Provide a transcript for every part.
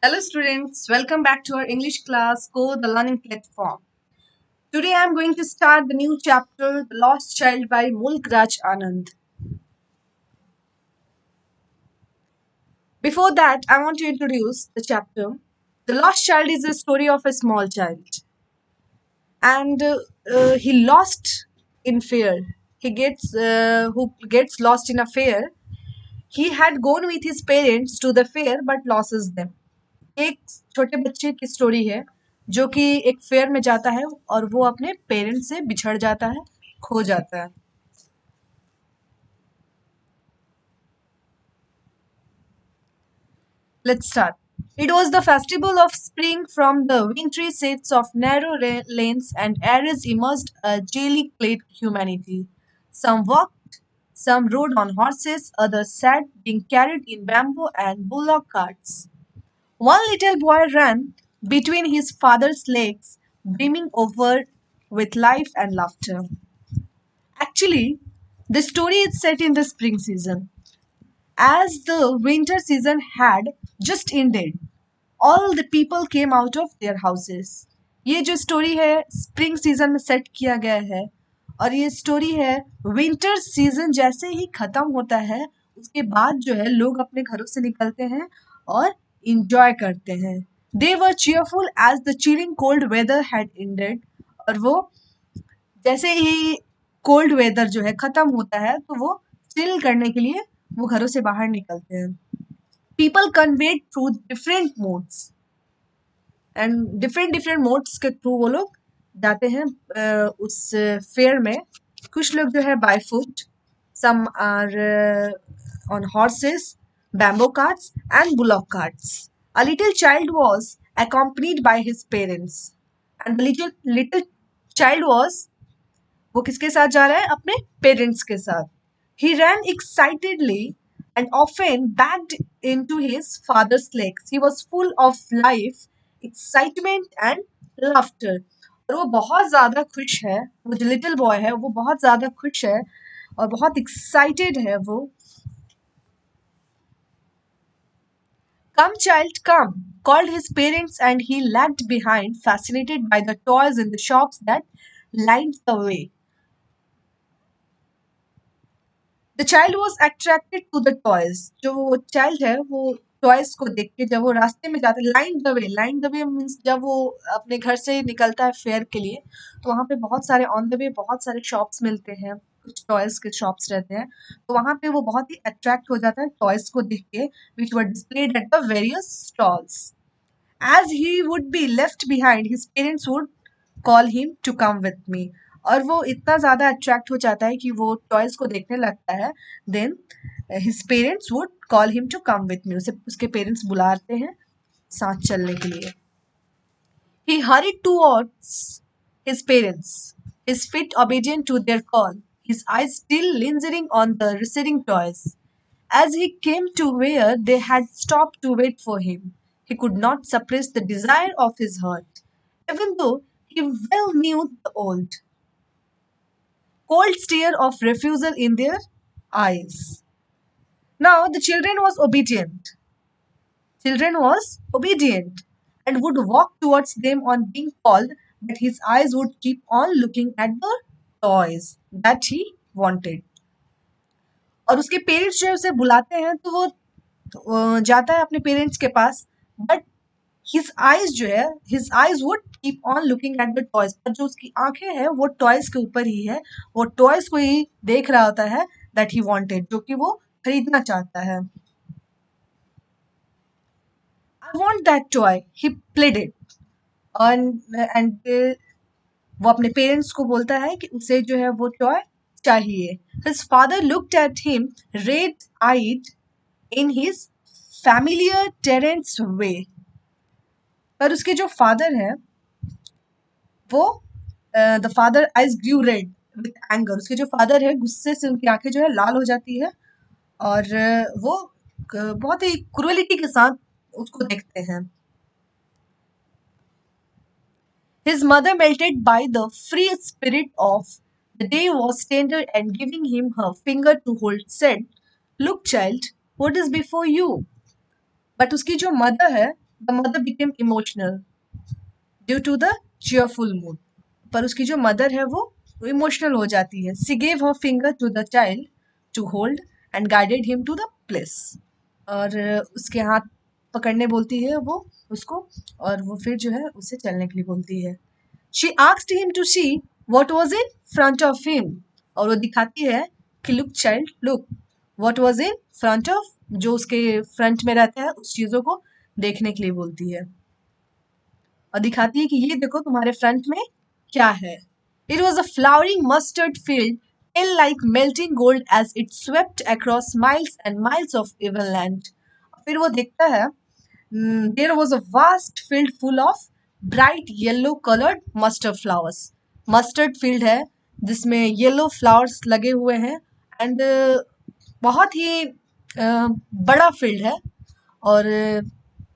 Hello students, welcome back to our English class, Code the Learning Platform. Today I am going to start the new chapter, The Lost Child by Mulk Raj Anand. Before that, I want to introduce the chapter. The Lost Child is a story of a small child and he lost in fear. Who gets lost in a fair. He had gone with his parents to the fair but loses them. एक छोटे बच्चे की story है जो कि एक fair में जाता है और वो अपने पेरेंट्स से बिछड़ जाता है, खो जाता है. Let's start. It was the festival of spring. From the wintry seats of narrow lanes and areas emerged a gaily clad humanity. Some walked, some rode on horses, others sat, being carried in bamboo and bullock carts. One little boy ran between his father's legs, brimming over with life and laughter. Actually, the story is set in the spring season. As the winter season had just ended, all the people came out of their houses. ये जो story है spring season में set किया गया है और ये story है विंटर सीजन जैसे ही खत्म होता है उसके बाद जो है लोग अपने घरों से निकलते हैं और इंजॉय करते हैं. दे वर cheerful as the chilling cold weather had ended. और वो जैसे ही कोल्ड वेदर जो है खत्म होता है तो वो चिल करने के लिए वो घरों से बाहर निकलते हैं. People conveyed through different modes and different modes के थ्रू वो लोग जाते हैं उस फेयर में. कुछ लोग जो है by foot, some are on horses, bamboo carts and bullock carts. A little child was accompanied by his parents and the little child was वो किसके साथ जा रहा है अपने पेरेंट्स के साथ. He ran excitedly and often backed into his father's legs. He was full of life, excitement and laughter. और वो बहुत ज़्यादा खुश है. वो जो लिटिल बॉय है वो बहुत ज़्यादा खुश है और बहुत एक्साइटेड है वो. Come, child, come, called his parents, and he lagged behind, fascinated by the toys in the shops that lined the way. The child was attracted to the toys. जो वो चाइल्ड है वो टॉयज को देख के जब वो रास्ते में जाता है लाइन द वे मीन्स जब वो अपने घर से निकलता है फेयर के लिए तो वहाँ पे बहुत सारे ऑन द वे बहुत सारे शॉप्स मिलते हैं. कुछ टॉयज के शॉप्स रहते हैं तो वहाँ पे वो बहुत ही अट्रैक्ट हो जाता है टॉयज को देख के which were displayed at the various stalls. As he would be left behind, his parents would call him to come with me. और वो इतना ज़्यादा अट्रैक्ट हो जाता है कि वो टॉयज को देखने लगता है. Then his parents would call him to come with me. उसे उसके पेरेंट्स बुलाते हैं साथ चलने के लिए. He hurried towards his parents, his feet obedient to their call, his eyes still lingering on the receding toys. As he came to where they had stopped to wait for him, he could not suppress the desire of his heart, even though he well knew the old, cold stare of refusal in their eyes. Now the children was obedient and would walk towards them on being called, but his eyes would keep on looking at the toys that he wanted. और उसके parents जो है उसे बुलाते हैं तो वो जाता है अपने पेरेंट्स के पास but his eyes would keep on looking at the toys. पर जो उसकी आंखें हैं वो टॉयज के ऊपर ही है. वो टॉयज को ही देख रहा होता है दैट ही वांटेड, जो कि वो खरीदना चाहता है. I want that toy, he प्लेडेड. And वो अपने पेरेंट्स को बोलता है कि उसे जो है वो टॉय चाहिए. His father looked at him red eyed in his familiar tyrant's way. पर उसके जो फादर है वो the father eyes grew red with anger. उसके जो फादर है गुस्से से उनकी आंखें जो है लाल हो जाती है और वो बहुत ही क्रूएलिटी के साथ उसको देखते हैं. His mother, melted by the free spirit of the day, was tender and giving him her finger to hold, said, "Look, child, what is before you?" But उसकी जो मदर है the mother became emotional due to the cheerful mood. पर उसकी जो mother है वो emotional हो जाती है. She gave her finger to the child to hold and guided him to the place. और उसके हाथ पकड़ने बोलती है वो उसको, और वो फिर जो है उसे चलने के लिए बोलती है. She asked him to see what was in front of him. और वो दिखाती है कि look child, look what was in front of, जो उसके फ्रंट में रहता है उस चीजों को देखने के लिए बोलती है, और दिखाती है कि ये देखो तुम्हारे फ्रंट में क्या है. It was a flowering mustard field, pale like melting gold as it swept across miles and miles of even land. फिर वो देखता है, there was a vast field full of bright yellow colored mustard flowers. Mustard field है जिसमें yellow flowers लगे हुए हैं, and बहुत ही बड़ा फील्ड है, और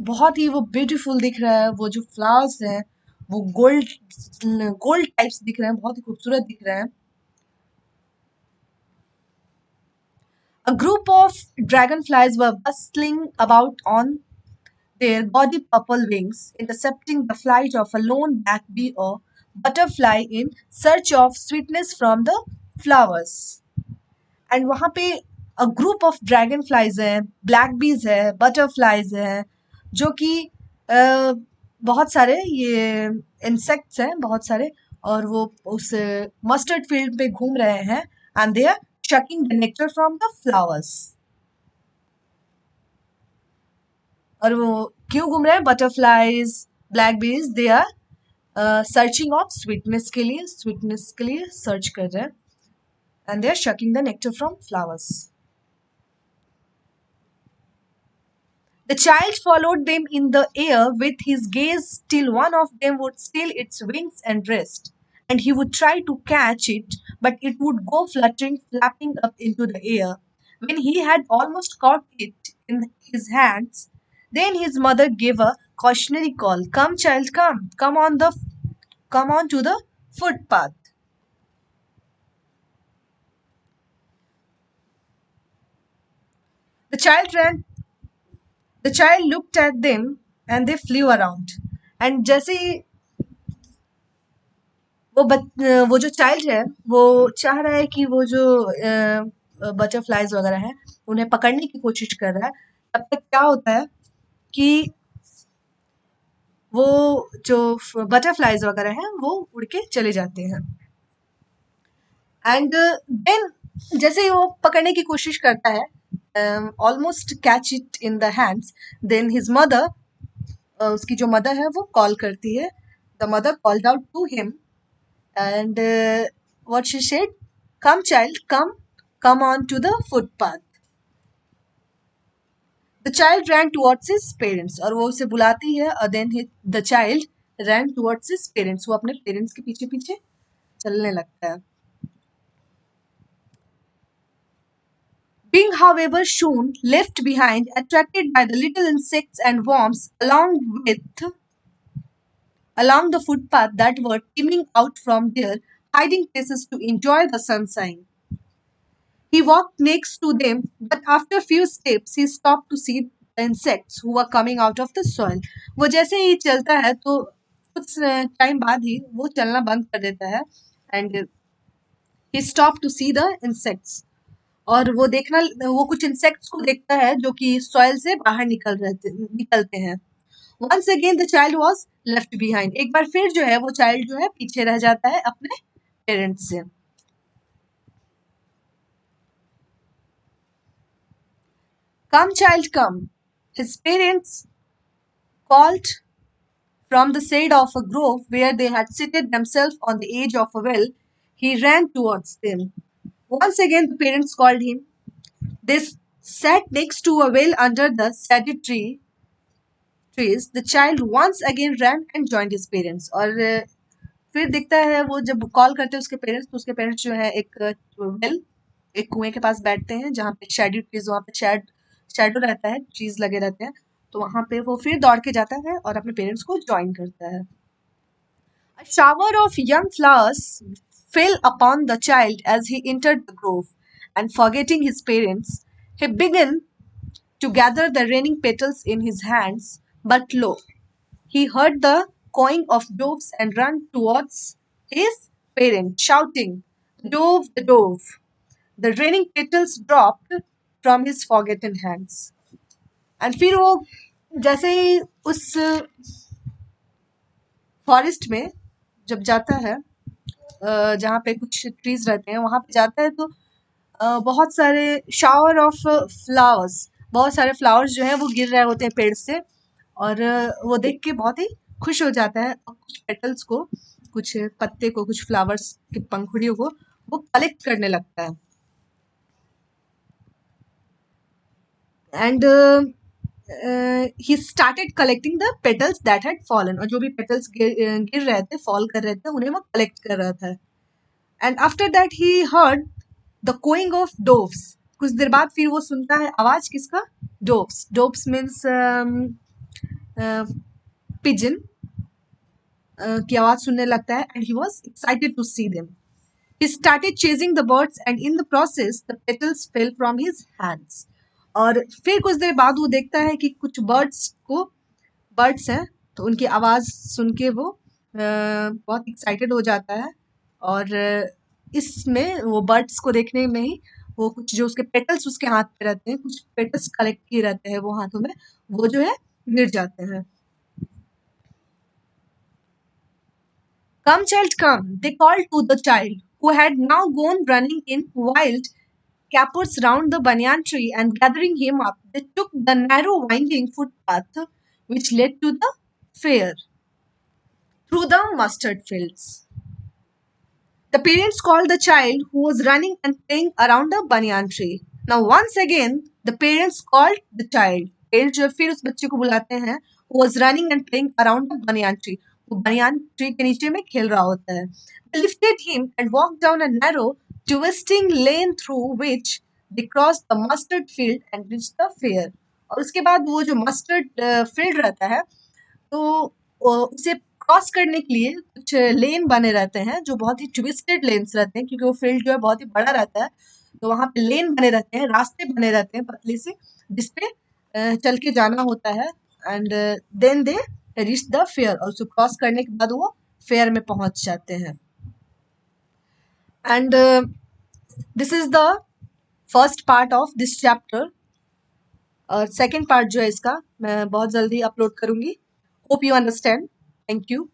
बहुत ही वो ब्यूटीफुल दिख रहा है. वो जो फ्लावर्स हैं वो गोल्ड गोल्ड टाइप्स दिख रहे हैं, बहुत ही खूबसूरत दिख रहे हैं. A group of dragonflies were bustling about on their gaudy purple wings, intercepting the flight of a lone black bee or butterfly in search of sweetness from the flowers. And वहाँ पे a group of dragon flies है, black बीज है, butterflies है, जो कि बहुत सारे ये इंसेक्ट्स हैं बहुत सारे, और वो उस मस्टर्ड फील्ड पे घूम रहे हैं, and they are chucking the nectar from the flowers. और वो क्यों घूम रहे हैं? Butterflies, black bees, they are searching of sweetness के लिए, स्वीटनेस के लिए सर्च कर रहे हैं, and they are sucking the nectar from flowers. The child followed them in the air with his gaze till one of them would still its wings and rest, and he would try to catch it, but it would go fluttering, flapping up into the air. When he had almost caught it in his hands, then his mother gave a cautionary call. Come, child, come, come on to the footpath. The child ran. The child looked at them and they flew around. And जैसे ही वो जो child है वो चाह रहा है कि वो जो बटरफ्लाइज वगैरह हैं उन्हें पकड़ने की कोशिश कर रहा है, तब तक क्या होता है कि वो जो बटरफ्लाइज वगैरह हैं वो उड़ के चले जाते हैं. एंड देन जैसे ही वो पकड़ने की कोशिश करता है, almost catch it in the hands, then his mother, उसकी जो मदर है वो कॉल करती है. The mother called out to him and what she said, come child, come on to the footpath. The child ran towards his parents, और वो उसे बुलाती है, और then the child ran towards his parents. वो अपने पेरेंट्स के पीछे पीछे चलने लगता है. Being however soon left behind, attracted by the little insects and worms along the footpath that were teeming out from their hiding places to enjoy the sunshine. He walked next to them, but after a few steps he stopped to see the insects who were coming out of the soil. वो जैसे ही चलता है तो कुछ time बाद ही वो चलना बंद कर देता है, and he stopped to see the insects. और वो कुछ इंसेक्ट्स को देखता है जो कि सॉइल से बाहर निकलते हैं. Once again the child was left behind. एक बार फिर जो है वो चाइल्ड जो है पीछे रह जाता है अपने पेरेंट्स से. Come, child, come. His parents called from the shade of a grove where they had seated themselves on the edge of a well. He ran towards them. Once again, the parents called him. They sat next to a well under the shady trees. The child once again ran and joined his parents. और फिर दिखता है वो जब call करते हैं उसके parents, तो उसके पेरेंट्स जो है एक वेल, एक कुएं के पास बैठते हैं जहाँ पे शैडी ट्रीज, वहाँ पे शैडो रहता है, ट्रीज लगे रहते हैं, तो वहाँ पे वो फिर दौड़ के जाता है और अपने पेरेंट्स को ज्वाइन करता है. A shower of young flowers fell upon the child as he entered the grove, and forgetting his parents, he began to gather the raining petals in his hands But lo, he heard the cawing of doves and ran towards his parent, shouting, "Dove, the dove!" The raining petals dropped from his forgotten hands. And फिर वो जैसे ही उस forest में जब जाता है, जहाँ पे कुछ ट्रीज रहते हैं वहां पे जाता है, तो बहुत सारे शावर ऑफ फ्लावर्स, बहुत सारे फ्लावर्स जो है वो गिर रहे होते हैं पेड़ से, और वो देख के बहुत ही खुश हो जाता है, और कुछ पेटल्स को, कुछ पत्ते को, कुछ फ्लावर्स की पंखुड़ियों को वो कलेक्ट करने लगता है। And he started collecting the petals that had fallen, और जो भी पेटल्स गिर रहे थे, फॉल कर रहे थे, उन्हें वो कलेक्ट कर रहा था। And after that he heard the cooing of doves, कुछ देर बाद फिर वो सुनता है आवाज किसका? डोव्स। डोव्स मीन्स पिजन की आवाज सुनने लगता है, and he was excited to see them. He started chasing the birds and in the process the petals fell from his hands. और फिर कुछ देर बाद वो देखता है कि कुछ बर्ड्स हैं, तो उनकी आवाज सुन के वो बहुत एक्साइटेड हो जाता है, और इसमें वो बर्ड्स को देखने में ही वो कुछ जो उसके पेटल्स उसके हाथ पे रहते हैं, कुछ पेटल्स कलेक्ट किए रहते हैं वो हाथों में, वो जो है गिर जाते हैं। Come, child, come, they called to the child, who had now gone running in wild capers round the banyan tree, and gathering him up, they took the narrow winding footpath which led to the fair through the mustard fields. The parents called the child who was running and playing around the banyan tree. Now once again the parents called the child. Parents जो है फिर उस बच्चे को बुलाते हैं, who was running and playing around the banyan tree. वो banyan tree के नीचे में खेल रहा होता है. They lifted him and walked down a narrow, twisting lane through which they crossed the mustard field and reached the fair. और उसके बाद वो जो mustard field रहता है, तो उसे क्रॉस करने के लिए कुछ लेन बने रहते हैं, जो बहुत ही ट्विस्टेड लेन्स रहते हैं, क्योंकि वो फील्ड जो है बहुत ही बड़ा रहता है, तो वहां पे लेन बने रहते हैं, रास्ते बने रहते हैं पतली से, जिसपे चल के जाना होता है। And then they reach the fair, और उसे क्रॉस करने के बाद वो फेयर में पहुंच जाते हैं। And this is the first part of this chapter, और सेकेंड पार्ट जो है इसका मैं बहुत जल्दी अपलोड करूंगी। Hope you understand. Thank you.